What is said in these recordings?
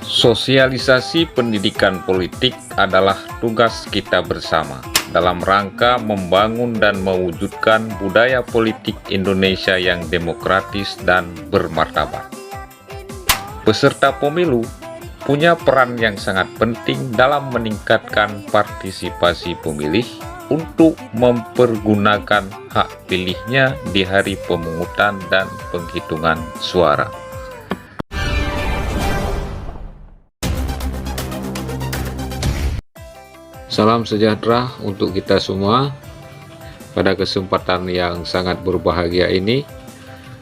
Sosialisasi pendidikan politik adalah tugas kita bersama dalam rangka membangun dan mewujudkan budaya politik Indonesia yang demokratis dan bermartabat. Peserta pemilu punya peran yang sangat penting dalam meningkatkan partisipasi pemilih untuk mempergunakan hak pilihnya di hari pemungutan dan penghitungan suara. Salam sejahtera untuk kita semua. Pada kesempatan yang sangat berbahagia ini,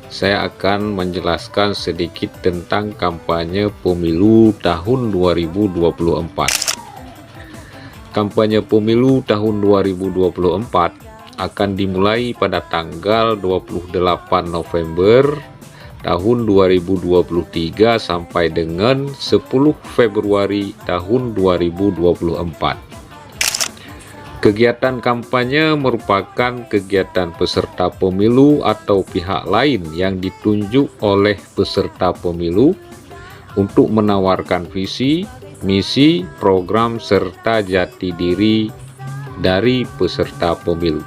saya akan menjelaskan sedikit tentang kampanye pemilu tahun 2024. Kampanye pemilu tahun 2024 akan dimulai pada tanggal 28 November tahun 2023 sampai dengan 10 Februari tahun 2024. Kegiatan kampanye merupakan kegiatan peserta pemilu atau pihak lain yang ditunjuk oleh peserta pemilu untuk menawarkan visi, misi, program, serta jati diri dari peserta pemilu.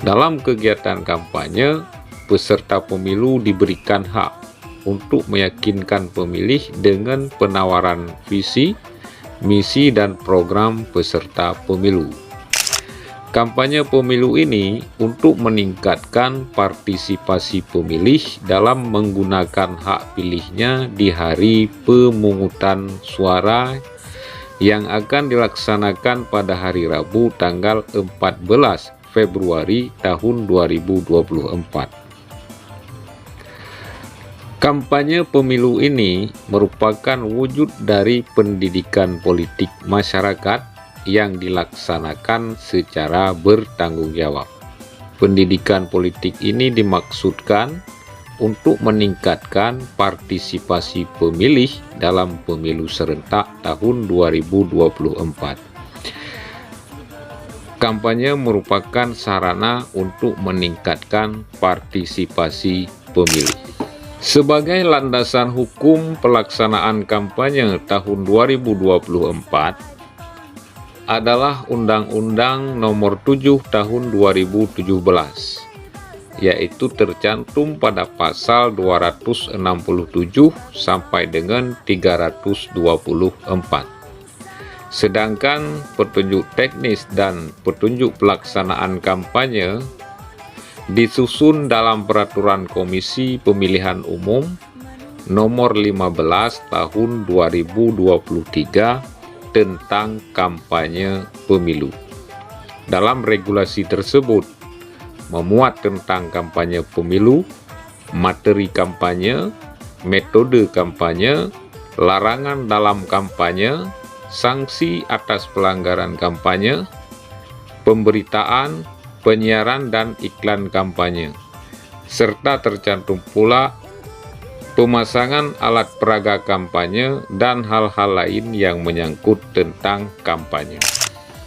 Dalam kegiatan kampanye, peserta pemilu diberikan hak untuk meyakinkan pemilih dengan penawaran visi, misi dan program peserta pemilu. Kampanye pemilu ini untuk meningkatkan partisipasi pemilih dalam menggunakan hak pilihnya di hari pemungutan suara yang akan dilaksanakan pada hari Rabu tanggal 14 Februari tahun 2024. Kampanye pemilu ini merupakan wujud dari pendidikan politik masyarakat yang dilaksanakan secara bertanggung jawab. Pendidikan politik ini dimaksudkan untuk meningkatkan partisipasi pemilih dalam pemilu serentak tahun 2024. Kampanye merupakan sarana untuk meningkatkan partisipasi pemilih. Sebagai landasan hukum pelaksanaan kampanye tahun 2024 adalah Undang-Undang Nomor 7 Tahun 2017, yaitu tercantum pada pasal 267 sampai dengan 324. Sedangkan petunjuk teknis dan petunjuk pelaksanaan kampanye disusun dalam Peraturan Komisi Pemilihan Umum Nomor 15 Tahun 2023 tentang kampanye pemilu. Dalam regulasi tersebut memuat tentang kampanye pemilu, materi kampanye, metode kampanye, larangan dalam kampanye, sanksi atas pelanggaran kampanye, pemberitaan, penyiaran dan iklan kampanye, serta tercantum pula pemasangan alat peraga kampanye dan hal-hal lain yang menyangkut tentang kampanye.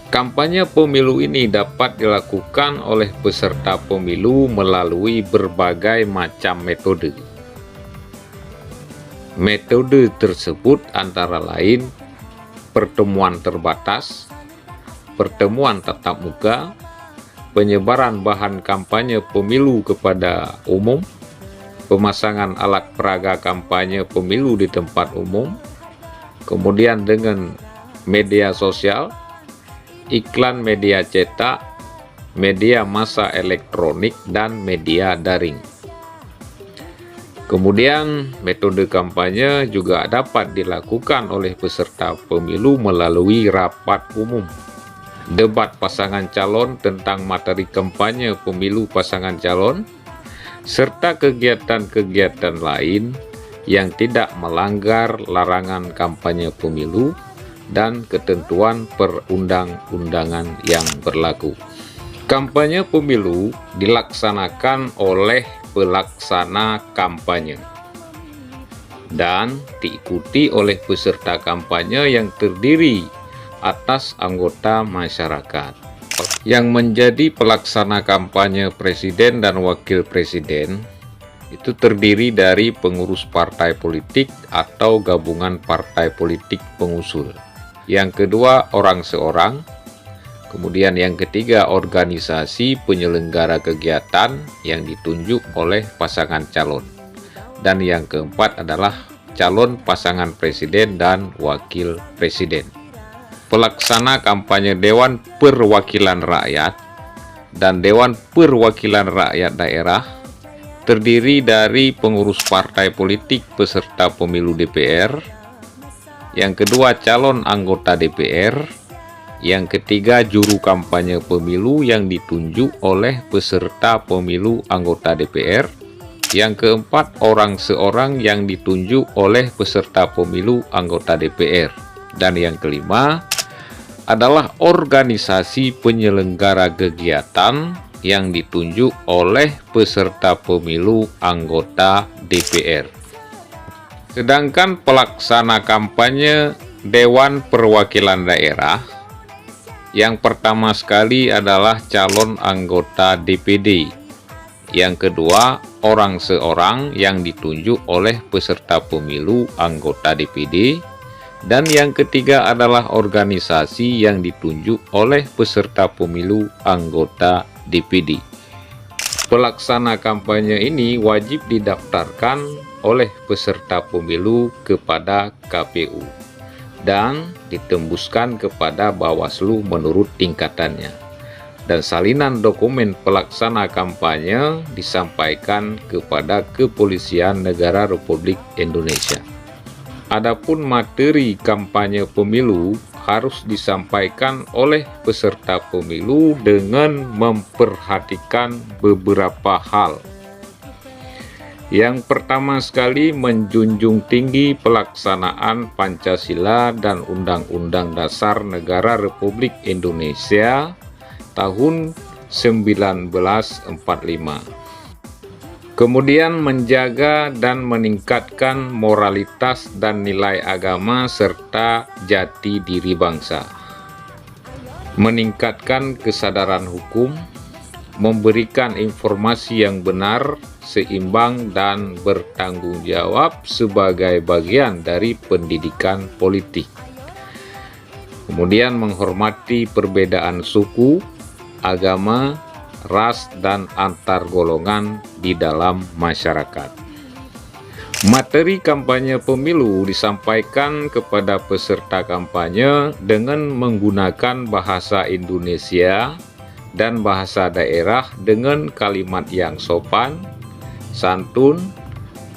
Kampanye pemilu ini dapat dilakukan oleh peserta pemilu melalui berbagai macam metode. Metode tersebut antara lain pertemuan terbatas, pertemuan tatap muka, penyebaran bahan kampanye pemilu kepada umum, pemasangan alat peraga kampanye pemilu di tempat umum, kemudian dengan media sosial, iklan media cetak, media massa elektronik, dan media daring. Kemudian metode kampanye juga dapat dilakukan oleh peserta pemilu melalui rapat umum, debat pasangan calon tentang materi kampanye pemilu pasangan calon, serta kegiatan-kegiatan lain yang tidak melanggar larangan kampanye pemilu dan ketentuan perundang-undangan yang berlaku. Kampanye pemilu dilaksanakan oleh pelaksana kampanye dan diikuti oleh peserta kampanye yang terdiri atas anggota masyarakat. Yang menjadi pelaksana kampanye presiden dan wakil presiden itu terdiri dari pengurus partai politik atau gabungan partai politik pengusul. Yang kedua, orang seorang. Kemudian yang ketiga, organisasi penyelenggara kegiatan yang ditunjuk oleh pasangan calon. Dan yang keempat adalah calon pasangan presiden dan wakil presiden. Pelaksana kampanye Dewan Perwakilan Rakyat dan Dewan Perwakilan Rakyat Daerah terdiri dari pengurus partai politik peserta pemilu DPR, yang kedua calon anggota DPR, yang ketiga juru kampanye pemilu yang ditunjuk oleh peserta pemilu anggota DPR, yang keempat orang seorang yang ditunjuk oleh peserta pemilu anggota DPR, dan yang kelima adalah organisasi penyelenggara kegiatan yang ditunjuk oleh peserta pemilu anggota DPR. Sedangkan pelaksana kampanye Dewan Perwakilan Daerah yang pertama sekali adalah calon anggota DPD, yang kedua orang seorang yang ditunjuk oleh peserta pemilu anggota DPD, dan yang ketiga adalah organisasi yang ditunjuk oleh peserta pemilu anggota DPD. Pelaksana kampanye ini wajib didaftarkan oleh peserta pemilu kepada KPU dan ditembuskan kepada Bawaslu menurut tingkatannya. Dan salinan dokumen pelaksana kampanye disampaikan kepada Kepolisian Negara Republik Indonesia. Adapun materi kampanye pemilu harus disampaikan oleh peserta pemilu dengan memperhatikan beberapa hal. Yang pertama sekali, menjunjung tinggi pelaksanaan Pancasila dan Undang-Undang Dasar Negara Republik Indonesia tahun 1945. Kemudian menjaga dan meningkatkan moralitas dan nilai agama serta jati diri bangsa. Meningkatkan kesadaran hukum, memberikan informasi yang benar, seimbang dan bertanggung jawab sebagai bagian dari pendidikan politik. Kemudian menghormati perbedaan suku, agama, ras, dan antar golongan di dalam masyarakat. Materi kampanye pemilu disampaikan kepada peserta kampanye dengan menggunakan bahasa Indonesia dan bahasa daerah dengan kalimat yang sopan, santun,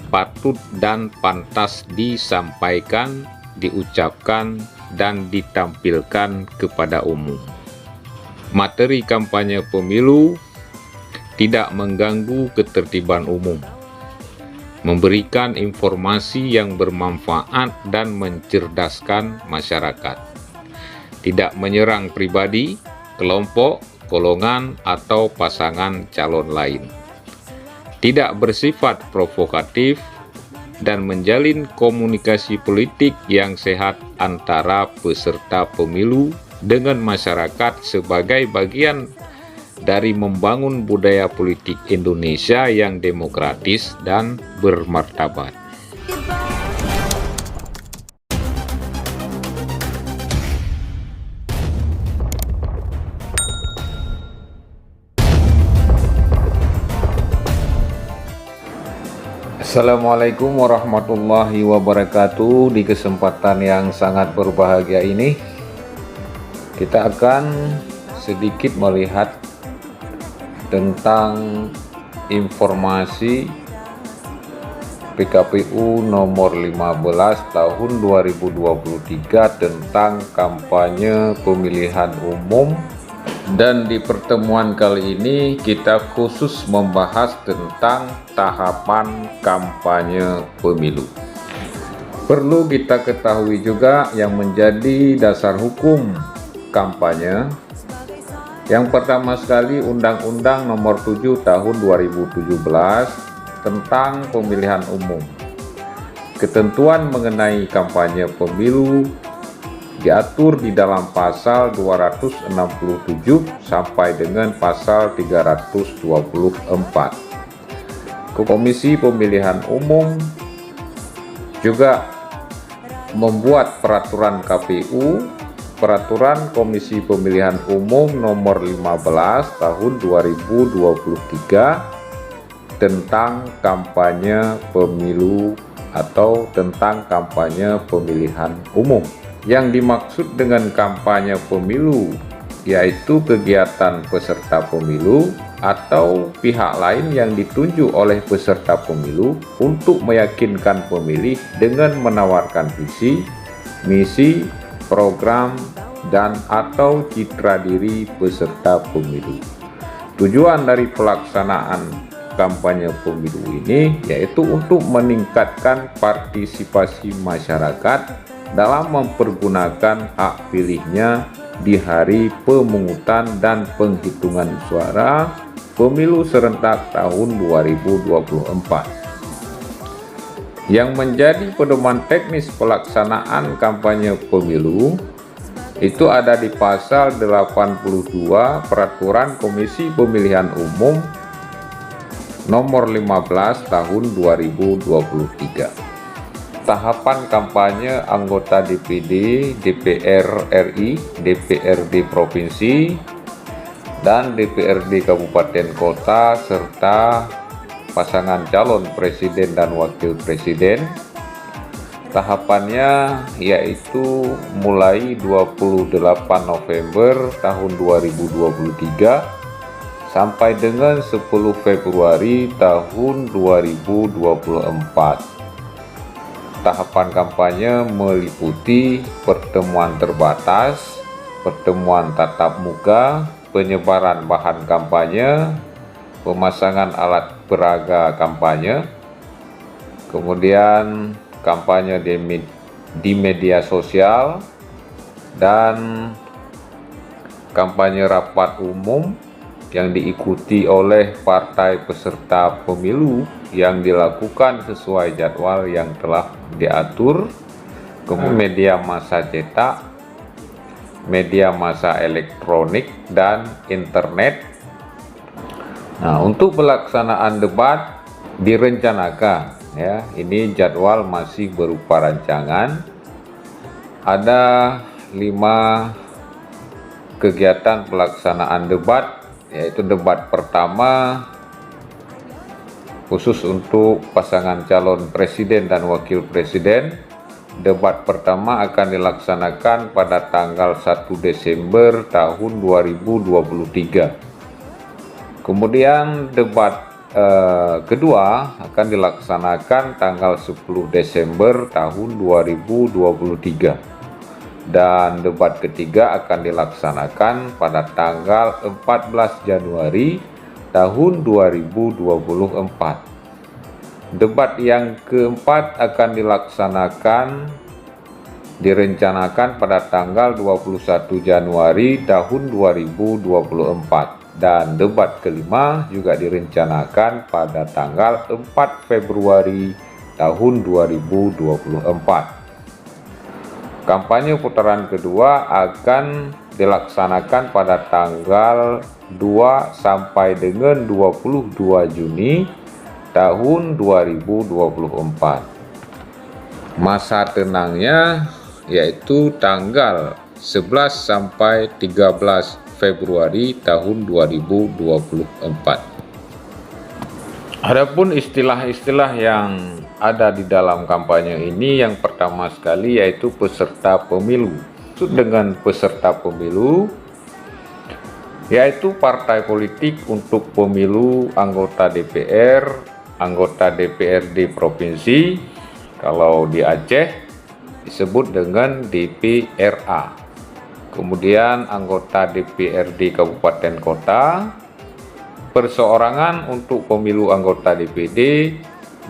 patut dan pantas disampaikan, diucapkan, dan ditampilkan kepada umum. Materi kampanye pemilu tidak mengganggu ketertiban umum, memberikan informasi yang bermanfaat dan mencerdaskan masyarakat, tidak menyerang pribadi, kelompok, golongan, atau pasangan calon lain, tidak bersifat provokatif, dan menjalin komunikasi politik yang sehat antara peserta pemilu dengan masyarakat sebagai bagian dari membangun budaya politik Indonesia yang demokratis dan bermartabat. Assalamualaikum warahmatullahi wabarakatuh. Di kesempatan yang sangat berbahagia ini, kita akan sedikit melihat tentang informasi PKPU nomor 15 tahun 2023 tentang kampanye pemilihan umum. Dan di pertemuan kali ini kita khusus membahas tentang tahapan kampanye pemilu. Perlu kita ketahui juga yang menjadi dasar hukum kampanye. Yang pertama sekali, Undang-Undang Nomor 7 Tahun 2017 tentang Pemilihan Umum. Ketentuan mengenai kampanye pemilu diatur di dalam pasal 267 sampai dengan pasal 324. Komisi Pemilihan Umum juga membuat peraturan KPU, Peraturan Komisi Pemilihan Umum Nomor 15 Tahun 2023 tentang kampanye pemilu atau tentang kampanye pemilihan umum. Yang dimaksud dengan kampanye pemilu yaitu kegiatan peserta pemilu atau pihak lain yang ditunjuk oleh peserta pemilu untuk meyakinkan pemilih dengan menawarkan visi, misi, program, dan atau citra diri peserta pemilu. Tujuan dari pelaksanaan kampanye pemilu ini yaitu untuk meningkatkan partisipasi masyarakat dalam mempergunakan hak pilihnya di hari pemungutan dan penghitungan suara pemilu serentak tahun 2024. Yang menjadi pedoman teknis pelaksanaan kampanye pemilu itu ada di pasal 82 Peraturan Komisi Pemilihan Umum Nomor 15 Tahun 2023. Tahapan kampanye anggota DPD, DPR RI, DPRD Provinsi, dan DPRD Kabupaten Kota serta pasangan calon presiden dan wakil presiden. Tahapannya yaitu mulai 28 November tahun 2023 sampai dengan 10 Februari tahun 2024. Tahapan kampanye meliputi pertemuan terbatas, pertemuan tatap muka, penyebaran bahan kampanye, pemasangan alat peraga kampanye, kemudian kampanye di media sosial, dan kampanye rapat umum yang diikuti oleh partai peserta pemilu yang dilakukan sesuai jadwal yang telah diatur, kemudian media massa cetak, media massa elektronik, dan internet. Nah, untuk pelaksanaan debat direncanakan, ya, ini jadwal masih berupa rancangan. Ada 5 kegiatan pelaksanaan debat, yaitu debat pertama khusus untuk pasangan calon presiden dan wakil presiden. Debat pertama akan dilaksanakan pada tanggal 1 Desember tahun 2023. Kemudian debat kedua akan dilaksanakan tanggal 10 Desember tahun 2023. Dan debat ketiga akan dilaksanakan pada tanggal 14 Januari tahun 2024. Debat yang keempat akan direncanakan pada tanggal 21 Januari tahun 2024. Dan debat kelima juga direncanakan pada tanggal 4 Februari tahun 2024. Kampanye putaran kedua akan dilaksanakan pada tanggal 2 sampai dengan 22 Juni tahun 2024. Masa tenangnya yaitu tanggal 11 sampai 13 Februari tahun 2024. Adapun istilah-istilah yang ada di dalam kampanye ini, yang pertama sekali yaitu peserta pemilu. Maksud dengan peserta pemilu yaitu partai politik untuk pemilu anggota DPR, anggota DPRD provinsi. Kalau di Aceh disebut dengan DPRA. Kemudian anggota DPRD Kabupaten Kota, perseorangan untuk pemilu anggota DPD,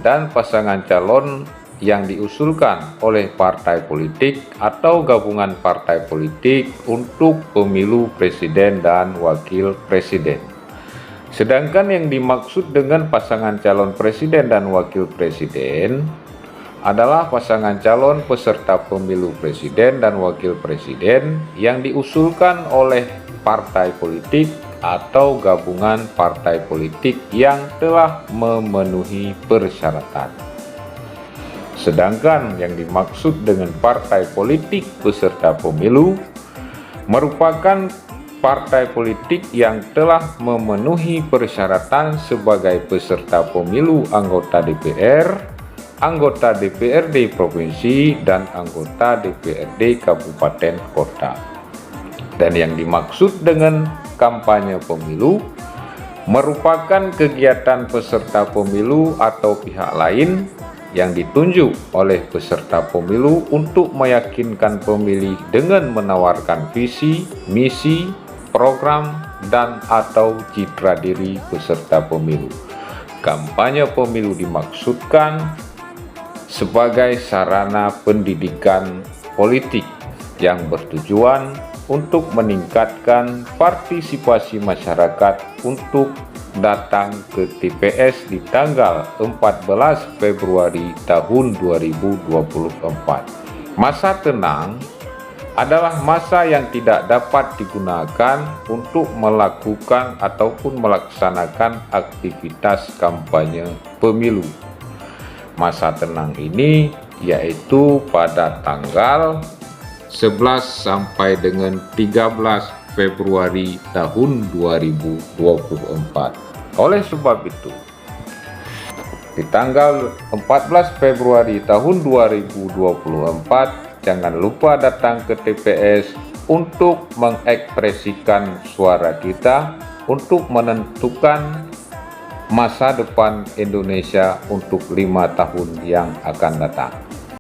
dan pasangan calon yang diusulkan oleh partai politik atau gabungan partai politik untuk pemilu presiden dan wakil presiden. Sedangkan yang dimaksud dengan pasangan calon presiden dan wakil presiden adalah pasangan calon peserta pemilu presiden dan wakil presiden yang diusulkan oleh partai politik atau gabungan partai politik yang telah memenuhi persyaratan. Sedangkan yang dimaksud dengan partai politik peserta pemilu merupakan partai politik yang telah memenuhi persyaratan sebagai peserta pemilu anggota DPR, anggota DPRD provinsi, dan anggota DPRD kabupaten kota. Dan yang dimaksud dengan kampanye pemilu merupakan kegiatan peserta pemilu atau pihak lain yang ditunjuk oleh peserta pemilu untuk meyakinkan pemilih dengan menawarkan visi, misi, program, dan atau citra diri peserta pemilu. Kampanye pemilu dimaksudkan sebagai sarana pendidikan politik yang bertujuan untuk meningkatkan partisipasi masyarakat untuk datang ke TPS di tanggal 14 Februari tahun 2024. Masa tenang adalah masa yang tidak dapat digunakan untuk melakukan ataupun melaksanakan aktivitas kampanye pemilu. Masa tenang ini yaitu pada tanggal 11 sampai dengan 13 Februari tahun 2024. Oleh sebab itu, di tanggal 14 Februari tahun 2024, jangan lupa datang ke TPS untuk mengekspresikan suara kita untuk menentukan masa depan Indonesia untuk 5 tahun yang akan datang.